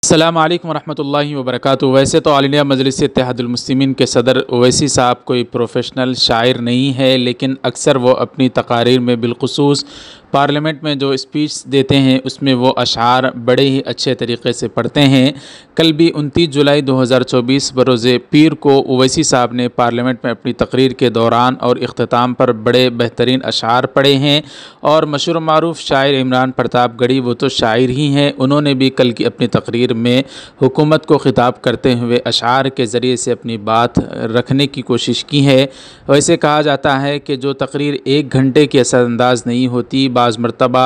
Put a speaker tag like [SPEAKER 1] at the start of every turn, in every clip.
[SPEAKER 1] अस्सलामु अलैकुम वरहमतुल्लाहि वबरकातुहू। वैसे तो ऑल इंडिया मजलिस इत्तेहादुल मुस्लिमीन के सदर ओवैसी साहब कोई प्रोफेशनल शायर नहीं है, लेकिन अक्सर वो अपनी तकारीर में बिलखुसूस पार्लियामेंट में जो स्पीच देते हैं उसमें वो अशार बड़े ही अच्छे तरीक़े से पढ़ते हैं। कल भी 29 जुलाई 2024 बरोज़े पीर को ओवैसी साहब ने पार्लियामेंट में अपनी तकरीर के दौरान और इख्तिताम पर बड़े बेहतरीन अशार पढ़े हैं। और मशहूर मारूफ शायर इमरान प्रतापगढ़ी वो तो शायर ही हैं, उन्होंने भी कल की अपनी तकरीर में हुकूमत को खिताब करते हुए अशार के ज़रिए से अपनी बात रखने की कोशिश की है। वैसे कहा जाता है कि जो तकरीर 1 घंटे की असरअंदाज नहीं होती, बाज़ मरतबा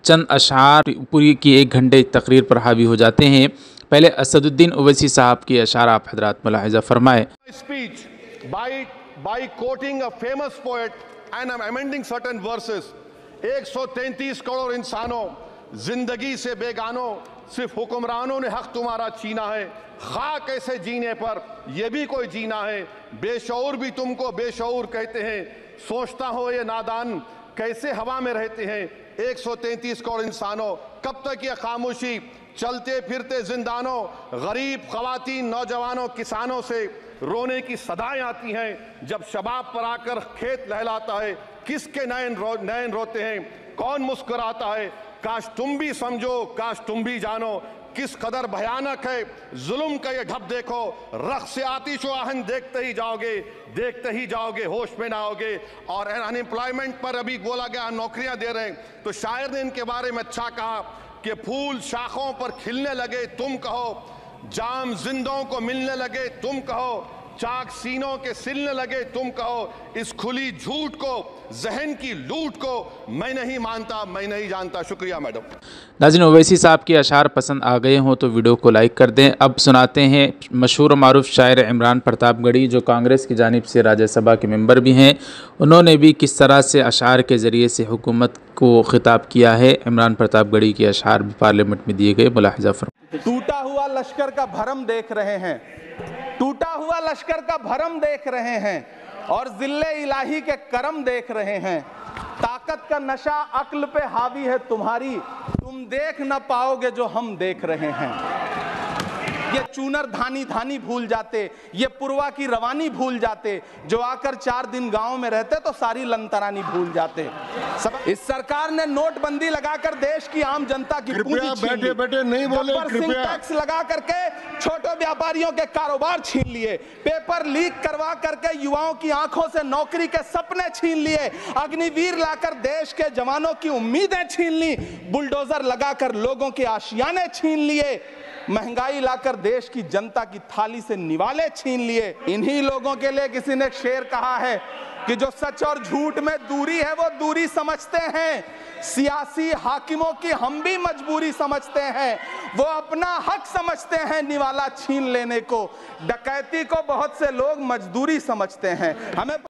[SPEAKER 1] चंद अशार पूरी की 1 घंटे तकरीर पर हावी हो जाते हैं। पहले असदुद्दीन ओवैसी साहब के अशार आप हज़रात मुलाहिज़ा फरमाएँ।
[SPEAKER 2] Speech by quoting a famous poet and amending certain verses. 133 crore इंसानों, जिंदगी से बेगानों, सिर्फ हुक्मरानों ने हक तुम्हारा छीना है। खाक ऐसे जीने पर यह भी कोई जीना है। बेशऊर भी तुमको बेशऊर कहते हैं। सोचता हो ये नादान कैसे हवा में रहते हैं। 133 करोड़ इंसानों, कब तक ये खामोशी, चलते फिरते जिंदानों, गरीब खवातीन, नौजवानों, किसानों से रोने की सदाएं आती हैं। जब शबाब पर आकर खेत लहलाता है, किसके नैन रोते हैं, कौन मुस्कुराता है। काश तुम भी समझो, काश तुम भी जानो, किस कदर भयानक है जुल्म का ये ढब। देखो रक़्स से आतिश व आहन देखते ही जाओगे, होश में ना आओगे। और अनएम्प्लॉयमेंट पर अभी बोला गया नौकरियां दे रहे हैं, तो शायर ने इनके बारे में अच्छा कहा कि फूल शाखों पर खिलने लगे तुम कहो, जाम जिंदों को मिलने लगे तुम कहो, चाक सीनों के सिलने लगे तुम कहो। इस खुली झूठ को, जहन की लूट को मैं नहीं मानता, मैं नहीं जानता। शुक्रिया मैडम।
[SPEAKER 1] नाज़रीन, ओवैसी साहब के अशार पसंद आ गए हों तो वीडियो को लाइक कर दें। अब सुनाते हैं मशहूर मारूफ शायर इमरान प्रतापगढ़ी, जो कांग्रेस की जानिब से राज्यसभा के मेंबर भी हैं। उन्होंने भी किस तरह से अशार के ज़रिए से हुकूमत को खिताब किया है। इमरान प्रतापगढ़ी के अशार भी पार्लियामेंट में दिए गए, मुलाहिज़ा फरमाएं।
[SPEAKER 3] टूटा हुआ लश्कर का भरम देख रहे हैं, टूटा हुआ लश्कर का भरम देख रहे हैं और जिल्ले इलाही के करम देख रहे हैं। ताकत का नशा अक्ल पे हावी है तुम्हारी, तुम देख न पाओगे जो हम देख रहे हैं। ये चूनर धानी धानी भूल जाते, ये पुरवा की रवानी भूल जाते, जो आकर 4 दिन गांव में रहते तो सारी लंतरानी भूल जाते। इस सरकार ने नोटबंदी लगाकर देश की आम जनता की पूंजी छीन ली।
[SPEAKER 2] बैठे नहीं बोले, कृपया।
[SPEAKER 3] टैक्स लगा करके छोटे व्यापारियों के कारोबार छीन लिए, पेपर लीक करवा करके युवाओं की आंखों से नौकरी के सपने छीन लिए, अग्निवीर लाकर देश के जवानों की उम्मीदें छीन ली, बुलडोजर लगाकर लोगों के आशियाने छीन लिए, महंगाई लाकर देश की जनता की थाली से निवाले छीन लिए। इन्हीं लोगों के लिए किसी ने शेर कहा है कि जो सच और झूठ में दूरी है वो दूरी समझते हैं, सियासी हाकिमों की हम भी मजबूरी समझते हैं। वो अपना हक समझते हैं निवाला छीन लेने को, डकैती को बहुत से लोग मजदूरी समझते हैं। हमें